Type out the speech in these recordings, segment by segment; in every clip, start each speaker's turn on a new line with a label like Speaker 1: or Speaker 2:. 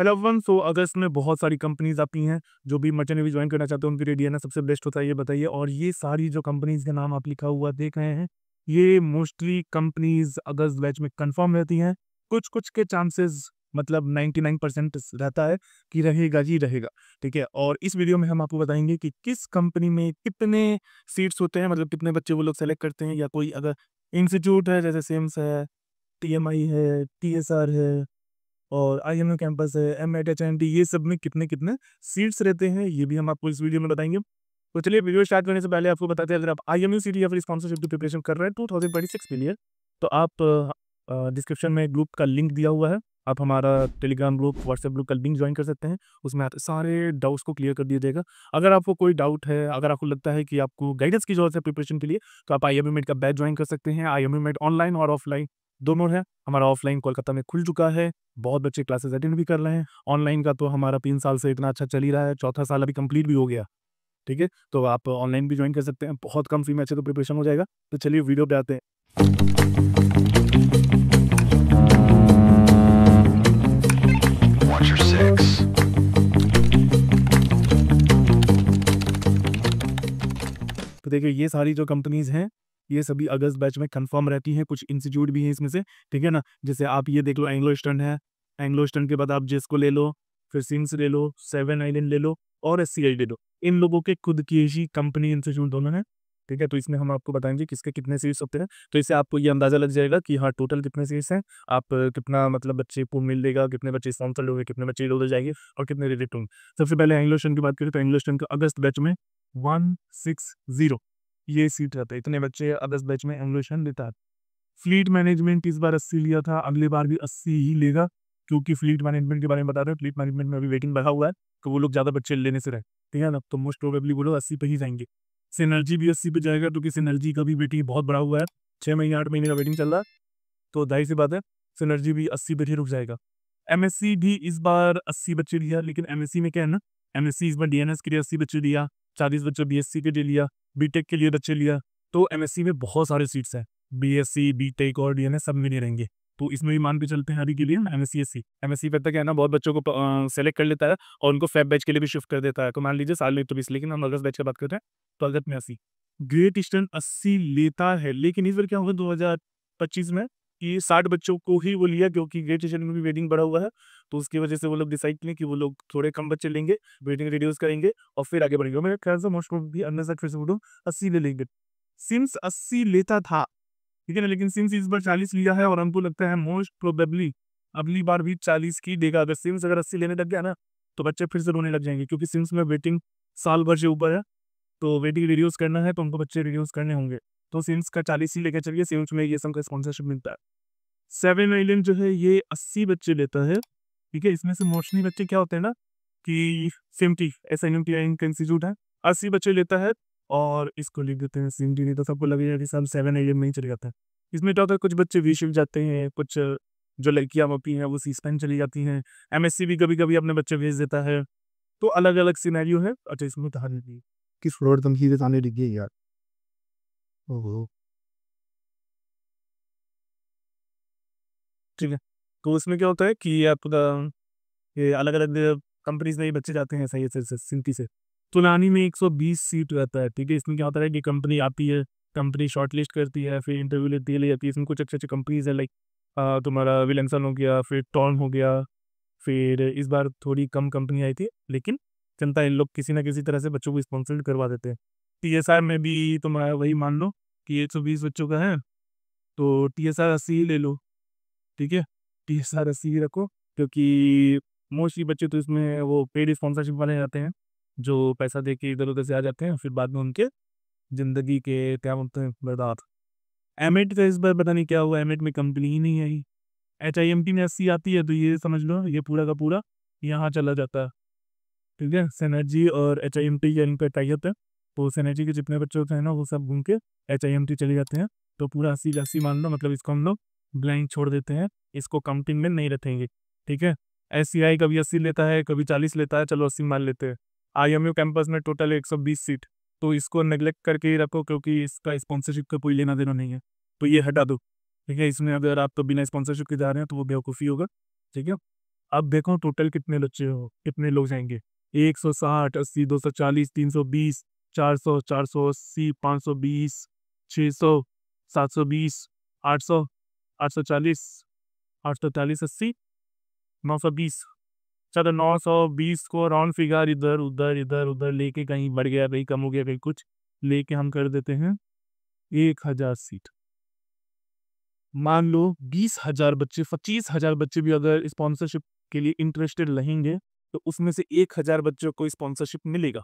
Speaker 1: Hello everyone. सो अगस्त में बहुत सारी कंपनीज आती हैं। जो भी मर्चेंट नेवी ज्वाइन करना चाहते हैं उनके लिए डीएनए सबसे बेस्ट होता है, ये बताइए। और ये सारी जो कंपनीज के नाम आप लिखा हुआ देख रहे हैं, ये मोस्टली कंपनीज अगस्त बैच में कंफर्म रहती हैं। कुछ कुछ के चांसेस मतलब 99% रहता है कि रहेगा ही रहेगा। ठीक है, और इस वीडियो में हम आपको बताएंगे कि किस कंपनी में कितने सीट्स होते हैं, मतलब कितने बच्चे वो लोग सेलेक्ट करते हैं। या कोई अगर इंस्टीट्यूट है जैसे सिम्स है, टीएमआई है, टीएसआर है और आईएमयू कैंपस है, एमएट ये सब में कितने कितने सीट्स रहते हैं, ये भी हम आपको इस वीडियो में बताएंगे। तो चलिए, वीडियो स्टार्ट करने से पहले आपको बताते हैं, अगर आप आईएमयू सीटी या फिर स्पॉन्सरशिप की प्रिपरेशन कर रहे हैं 2026 के लिए, तो आप डिस्क्रिप्शन में ग्रुप का लिंक दिया हुआ है। आप हमारा टेलीग्राम ग्रुप, व्हाट्सएप ग्रुप का लिंक ज्वाइन कर सकते हैं। उसमें आप सारे डाउट्स को क्लियर कर दिया जाएगा। अगर आपको कोई डाउट है, अगर आपको लगता है कि आपको गाइडेंस की जरूरत है प्रिपरेशन के लिए, तो आप आईएमयू मेट का बैच ज्वाइन कर सकते हैं। आईएमयू मेट ऑनलाइन और ऑफलाइन दोनों है। हमारा ऑफलाइन कोलकाता में खुल चुका है, बहुत बच्चे क्लासेस अटेंड भी कर रहे हैं। ऑनलाइन का तो हमारा 3 साल से इतना अच्छा चल ही रहा है, चौथा साल अभी कंप्लीट भी हो गया। ठीक है, तो आप ऑनलाइन भी ज्वाइन कर सकते हैं, बहुत कम फी में अच्छे तो प्रिपरेशन हो जाएगा। तो चलिए वीडियो पे आते हैं।
Speaker 2: Watch your six.
Speaker 1: तो देखिए, ये सारी जो कंपनीज हैं ये सभी अगस्त बैच में कंफर्म रहती हैं। कुछ इंस्टीट्यूट भी हैं इसमें से, ठीक है ना। जैसे आप ये देख लो, एंग्लो ईस्टर्न है। एंग्लो ईस्टर्न के बाद आप जिसको ले लो, फिर सिम्स ले लो, सेवन आइलैंड ले लो और एससीआई ले लो। इन लोगों के खुद की ही कंपनी इंस्टीट्यूट दोनों हैं। ठीक है, तो इसमें हम आपको बताएंगे किसके कितने सीट्स होते हैं। तो इससे आपको ये अंदाजा लग जाएगा कि हाँ, टोटल कितने सीट्स हैं, आप कितना मतलब बच्चे को मिल लेगा, कितने बच्चे स्पॉन्सर होंगे, कितने बच्चे इधर उधर जाएंगे और कितने रिजेक्ट होंगे। सबसे पहले एंग्लो ईस्टर्न की बात करें तो एंग्लो ईस्टर्न का अगस्त बैच में 160 ये सीट रहता है। इतने बच्चे अगस्त बैच में एंग्लोशन लेता है। फ्लीट मैनेजमेंट इस बार 80 लिया था, अगली बार भी 80 ही लेगा, क्योंकि फ्लीट मैनेजमेंट के बारे में बता रहे हैं। फ्लीट मैनेजमेंट में अभी वेटिंग बढ़ा हुआ है, तो वो लोग ज़्यादा बच्चे लेने से रहे, ठीक है ना। तो मोस्ट प्रोबेबली वो लोग 80 पे ही जाएंगे। सिनर्जी भी 80 पे जाएगा, क्योंकि सिनर्जी का भी वेटिंग बहुत बड़ा हुआ है। 6 महीने 8 महीने का वेटिंग चल रहा है, तो जाहिर सी बात है सिनर्जी भी 80 पे ही रुक जाएगा। एमएससी भी इस बार 80 बच्चे लिया, लेकिन एमएससी में क्या है ना, एमएससी इस बार डीएनएस के लिए 80 बच्चे लिया, 40 बच्चे बीएससी के लिए लिया, बीटेक के लिए बच्चे लिया। तो एमएससी में बहुत सारे सीट्स हैं, बीएससी बीटेक और डीएनएस सब में नहीं रहेंगे। तो इसमें भी मान के चलते हैं अभी के लिए एमएससी एससी। एमएससी पे तक है ना, बहुत बच्चों को सेलेक्ट कर लेता है और उनको फैब बैच के लिए भी शिफ्ट कर देता है। तो मान लीजिए साल में तो 20, लेकिन हम अगस्त बैच की बात करते हैं तो अगस्त में 80। ग्रेट ईस्टर्न 80 लेता है, लेकिन इस बार क्या होगा 2025 में कि 60 बच्चों को ही वो लिया, क्योंकि ग्रेट ईस्टर्न में भी वेटिंग बढ़ा हुआ है। तो उसकी वजह से वो लोग डिसाइड किए कि वो लोग थोड़े कम बच्चे लेंगे, वेटिंग रिड्यूस करेंगे और फिर आगे बढ़ेंगे। मेरे ख्याल से मोस्ट प्रोबेबली अंदर से फिर से बोलो 80 ले लेंगे। सिम्स 80 लेता था, ठीक है ना, लेकिन सिम्स इस बार 40 लिया है और हमको लगता है मोस्ट प्रोबेबली अगली बार भी 40 की देगा। अगर सिम्स अगर 80 लेने लग गया ना, तो बच्चे फिर से रोने लग जाएंगे, क्योंकि सिम्स में वेटिंग साल भर से ऊपर है। तो वेटिंग रिड्यूस करना है तो उनको बच्चे रिड्यूस करने होंगे। तो सिम्स का 40 ही लेकर चलिए, सिम्स में ये सब का स्पॉन्सरशिप मिलता है। सेवन आइलैंड जो है ये 80 बच्चे लेता है, ठीक है। इसमें से मोस्टली बच्चे क्या होते हैं ना कि सिमटी, SNMT इंस्टीट्यूट है, 80 बच्चे लेता है। और इसको लिख देते हैं सिमटी, नहीं तो सबको लगेगा कि सब सेवन आइलैंड में ही चले जाता है। इसमें क्या होता है, कुछ बच्चे वी शिफ्ट जाते हैं, कुछ जो लड़कियां होती हैं वो सी स्पेन चली जाती हैं। एमएससी भी कभी कभी अपने बच्चे भेज देता है। तो अलग अलग सिनेरियो है। अच्छा, इसमें कहानी दी किस फ्लोर तुम सीधे ताने लिख गए यार। ओहो, ठीक है। तो उसमें क्या होता है कि आपका ये अलग अलग कंपनीज में ही बच्चे जाते हैं, सही से सिंपी से। तुलानी में 120 सीट रहता है, ठीक है। इसमें क्या होता है कि कंपनी आती है, कंपनी शॉर्टलिस्ट करती है, फिर इंटरव्यू लेती है, ले जाती है। इसमें कुछ अच्छे अच्छे कंपनीज है, लाइक तुम्हारा विलेंसन हो गया, फिर टॉर्न हो गया। फिर इस बार थोड़ी कम कंपनी आई थी, लेकिन जनता इन लोग किसी ना किसी तरह से बच्चों को स्पॉन्सर करवा देते हैं। टीएसआर में भी तुम्हारा वही मान लो कि 120 बच्चों का है, तो टीएसआर 80 ही ले लो, ठीक है। टीएसआर 80 ही रखो, क्योंकि मोस्टली बच्चे तो इसमें वो पेड स्पॉन्सरशिप वाले जाते हैं, जो पैसा दे के इधर उधर से आ जाते हैं, फिर बाद में उनके जिंदगी के क्या बोलते हैं बर्बाद। एमिट का इस बार पता नहीं क्या हुआ, एमिट में कंपनी ही नहीं आई। HIMT में 80 आती है, तो ये समझ लो ये पूरा का पूरा यहाँ चला जाता है, ठीक है। सिनर्जी और HIMT का इनका टाइप है, तो सिनर्जी के जितने बच्चे होते हैं ना वो सब घूम के HIMT चले जाते हैं। तो पूरा 80 मान लो, मतलब इसको हम लोग ब्लैंक छोड़ देते हैं, इसको काउंटिंग में नहीं रखेंगे, ठीक है। SCI कभी 80 लेता है, कभी 40 लेता है, चलो 80 मान लेते हैं। IMU कैंपस में टोटल 120 सीट, तो इसको नेग्लेक्ट करके ही रखो, क्योंकि इसका स्पॉन्सरशिप का कोई लेना देना नहीं है, तो ये हटा दो, ठीक है। इसमें अगर आप तो बिना स्पॉन्सरशिप के जा रहे हैं तो वो बेवकूफ़ी होगा, ठीक है। अब देखो टोटल कितने बच्चे हो, कितने लोग जाएंगे। 160, 80, 240, 320, 400, 480, 520, 600, 720, 800, 840, 840, 80, 920। चलो 920 को राउंड फिगर इधर उधर इधर उधर लेके कहीं बढ़ गया, कहीं कम हो गया, कहीं कुछ लेके हम कर देते हैं 1000 सीट। मान लो 20,000 बच्चे, 25,000 बच्चे भी अगर स्पॉन्सरशिप के लिए इंटरेस्टेड रहेंगे तो उसमें से 1000 बच्चों को स्पॉन्सरशिप मिलेगा।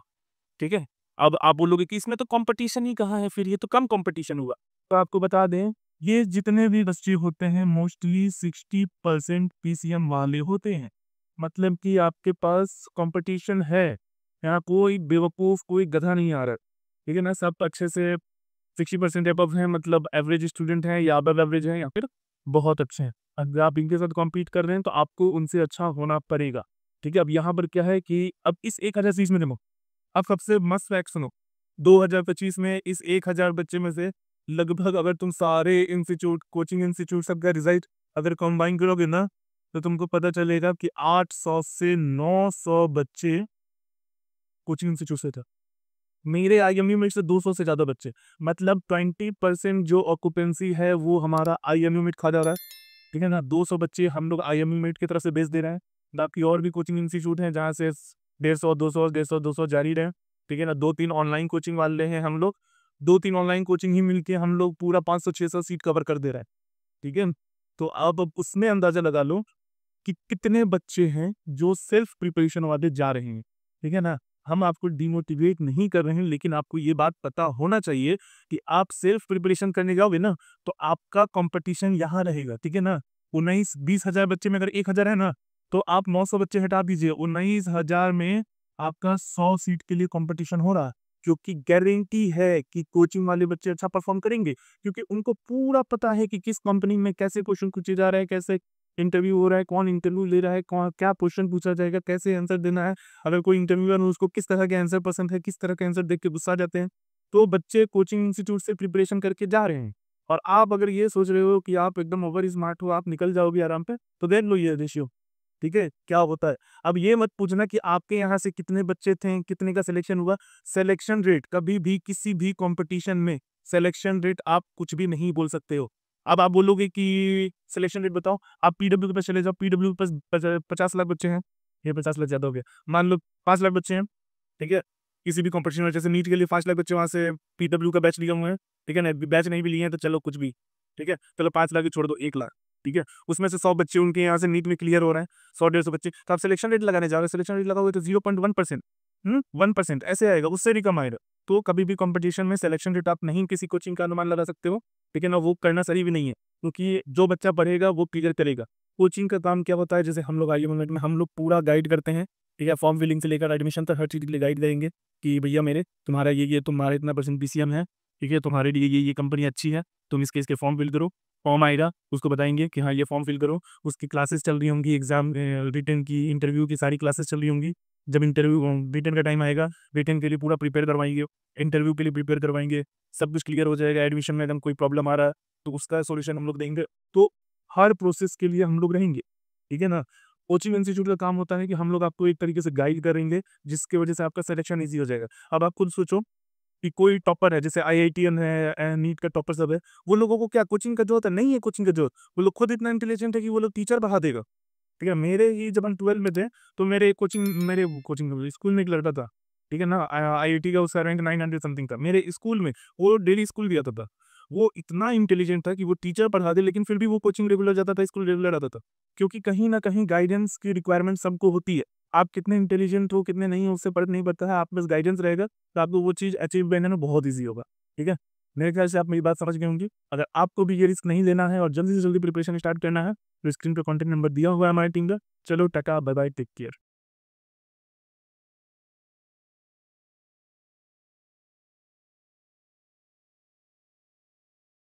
Speaker 1: ठीक है। अब आप बोलोगे कि इसमें तो कंपटीशन ही कहाँ है, फिर ये तो कम कंपटीशन हुआ। तो आपको बता दें, ये जितने भी बच्चे होते हैं मोस्टली 60% पीसीएम वाले होते हैं। मतलब कि आपके पास कंपटीशन है, यहाँ कोई बेवकूफ़ कोई गधा नहीं आ रहा। ठीक है ना, सब अच्छे से 60% अबव है, मतलब एवरेज स्टूडेंट हैं या अबव एवरेज हैं या फिर बहुत अच्छे हैं। अगर आप इनके साथ कॉम्पीट कर रहे हैं तो आपको उनसे अच्छा होना पड़ेगा। ठीक है। अब यहाँ पर क्या है कि अब इस 1000 सीट में देखो, अब सबसे मस्त फैक्ट सुनो। 2025 में इस 1000 बच्चे में से लगभग अगर तुम सारे इंस्टीट्यूट, कोचिंग इंस्टीट्यूट सबका रिजल्ट अगर कंबाइन करोगे ना, तो तुमको पता चलेगा कि 800 से 900 बच्चे कोचिंग इंस्टीट्यूट से थे। मेरे आईएमयू में से 200 से ज़्यादा बच्चे, मतलब 20% जो ऑक्यूपेंसी है वो हमारा आईएमयू में खा जा रहा है। ठीक है ना, 200 बच्चे हम लोग आईएमयू मेट की तरफ से बेच दे रहे हैं। बाकी और भी कोचिंग इंस्टीट्यूट हैं जहाँ से 150, 200, 150, 200 जारी रहे। ठीक है ना, 2-3 ऑनलाइन कोचिंग वाले हैं हम लोग, 2-3 ऑनलाइन कोचिंग ही मिलके हम लोग पूरा 500-600 सीट कवर कर दे रहे हैं। ठीक है। तो अब उसमें अंदाजा लगा लो कि कितने बच्चे हैं जो सेल्फ प्रिपरेशन वाले जा रहे हैं। ठीक है ना, हम आपको डिमोटिवेट नहीं कर रहे हैं, लेकिन आपको ये बात पता होना चाहिए कि आप सेल्फ प्रिपरेशन करने जाओगे ना तो आपका कंपटीशन यहाँ रहेगा। ठीक है ना, 19-20 हजार बच्चे में अगर 1000 है ना, तो आप 900 बच्चे हटा दीजिए, 19,000 में आपका 100 सीट के लिए कंपटीशन हो रहा है। क्योंकि गारंटी है कि कोचिंग वाले बच्चे अच्छा परफॉर्म करेंगे, क्योंकि उनको पूरा पता है कि किस कंपनी में कैसे क्वेश्चन पूछे जा रहे हैं, कैसे इंटरव्यू हो रहा है, कौन इंटरव्यू ले रहा है, कौन क्या क्वेश्चन पूछा जाएगा, कैसे आंसर देना है। अगर कोई इंटरव्यूअर हो उसको किस तरह के आंसर पसंद है, किस तरह के आंसर देख के गुस्सा आ जाते हैं। तो बच्चे कोचिंग इंस्टीट्यूट से प्रिपरेशन करके जा रहे हैं। और आप अगर ये सोच रहे हो कि आप एकदम ओवर स्मार्ट हो, आप निकल जाओगे आराम पे, तो देख लो ये रेशियो। ठीक है, क्या होता है। अब ये मत पूछना कि आपके यहाँ से कितने बच्चे थे, कितने का सिलेक्शन हुआ। सिलेक्शन रेट कभी भी किसी भी कंपटीशन में सिलेक्शन रेट आप कुछ भी नहीं बोल सकते हो। अब आप बोलोगे कि सिलेक्शन रेट बताओ, आप पीडब्ल्यू के पास चले जाओ, पीडब्ल्यू के पास 50 लाख बच्चे हैं, ये 50 लाख ज्यादा हो गया, मान लो 5 लाख बच्चे हैं। ठीक है, किसी भी कंपटीशन में जैसे नीट के लिए 5 लाख बच्चे वहाँ से पीडब्ल्यू का बैच लिए हुए हैं। ठीक है ना, बैच नहीं भी लिए हैं तो चलो कुछ भी। ठीक है, चलो 5 लाख ही छोड़ दो, 1 लाख। ठीक है, उसमें से 100 बच्चे उनके यहाँ से नीट में क्लियर हो रहे हैं, 100-150 बच्चे, तो आप सिलेक्शन रेट लगाने जाओगे, सिलेक्शन रेट लगाओगे तो 0.1%, 1% ऐसे आएगा, उससे भी कम आएगा। तो कभी भी कंपटीशन में सिलेक्शन रेट आप नहीं किसी कोचिंग का अनुमान लगा सकते हो। ठीक है ना, वो करना सही भी नहीं है, क्योंकि जो बच्चा पढ़ेगा वो क्लियर करेगा। कोचिंग का काम क्या होता है, जैसे हम लोग आईएम में हम लोग पूरा गाइड करते हैं। ठीक है, फॉर्म फिलिंग से लेकर एडमिशन तक हर चीज़ के लिए गाइड करेंगे कि भैया मेरे तुम्हारा ये तुम्हारा इतना परसेंट पीसीएम है। ठीक है, तुम्हारे लिए ये कंपनी अच्छी है, तुम इसके फॉर्म फिल करो। फॉर्म आएगा, उसको बताएंगे कि हाँ ये फॉर्म फिल करो। उसकी क्लासेस चल रही होंगी, एग्जाम रिटन की, इंटरव्यू की सारी क्लासेस चल रही होंगी। जब इंटरव्यू रिटन का टाइम आएगा, रिटन के लिए पूरा प्रिपेयर करवाएंगे, इंटरव्यू के लिए प्रिपेयर करवाएंगे, सब कुछ क्लियर हो जाएगा। एडमिशन में अगर कोई प्रॉब्लम आ रहा है तो उसका सोल्यूशन हम लोग देंगे। तो हर प्रोसेस के लिए हम लोग रहेंगे। ठीक है ना, कोचिंग इंस्टीट्यूट का काम होता है कि हम लोग आपको एक तरीके से गाइड करेंगे, जिसकी वजह से आपका सिलेक्शन ईजी हो जाएगा। अब आप खुद सोचो कि कोई टॉपर है, जैसे आईआईटीएन है, नीट का टॉपर सब है, वो लोगों को क्या कोचिंग का जरूरत है? नहीं है कोचिंग का जरूरत। वो लोग खुद इतना इंटेलिजेंट है कि वो लोग टीचर बढ़ा देगा। ठीक है, मेरे ही जब हम 12 में थे तो मेरे कोचिंग स्कूल में एक लड़का था। ठीक है ना, आईआईटी का उसका रैंक 900 समथिंग था मेरे स्कूल में। वो डेली स्कूल भी आता था। वो इतना इंटेलिजेंट था कि वो टीचर पढ़ा दे, लेकिन फिर भी वो कोचिंग रेगुलर जाता था, स्कूल रेगुलर आता था। क्योंकि कहीं ना कहीं गाइडेंस की रिक्वायरमेंट सबको होती है। आप कितने इंटेलिजेंट हो कितने नहीं हो उससे फर्क नहीं पड़ता है, आप बस गाइडेंस रहेगा तो आपको वो चीज़ अचीव करने में बहुत ईजी होगा। ठीक है, मेरे ख्याल से आप मेरी बात समझ गए होंगे। अगर आपको भी ये रिस्क नहीं लेना है और जल्दी से जल्दी प्रिपरेशन स्टार्ट करना है तो स्क्रीन पे कॉन्टैक्ट नंबर दिया हुआ है हमारी टीम का। चलो tata, bye bye, take care.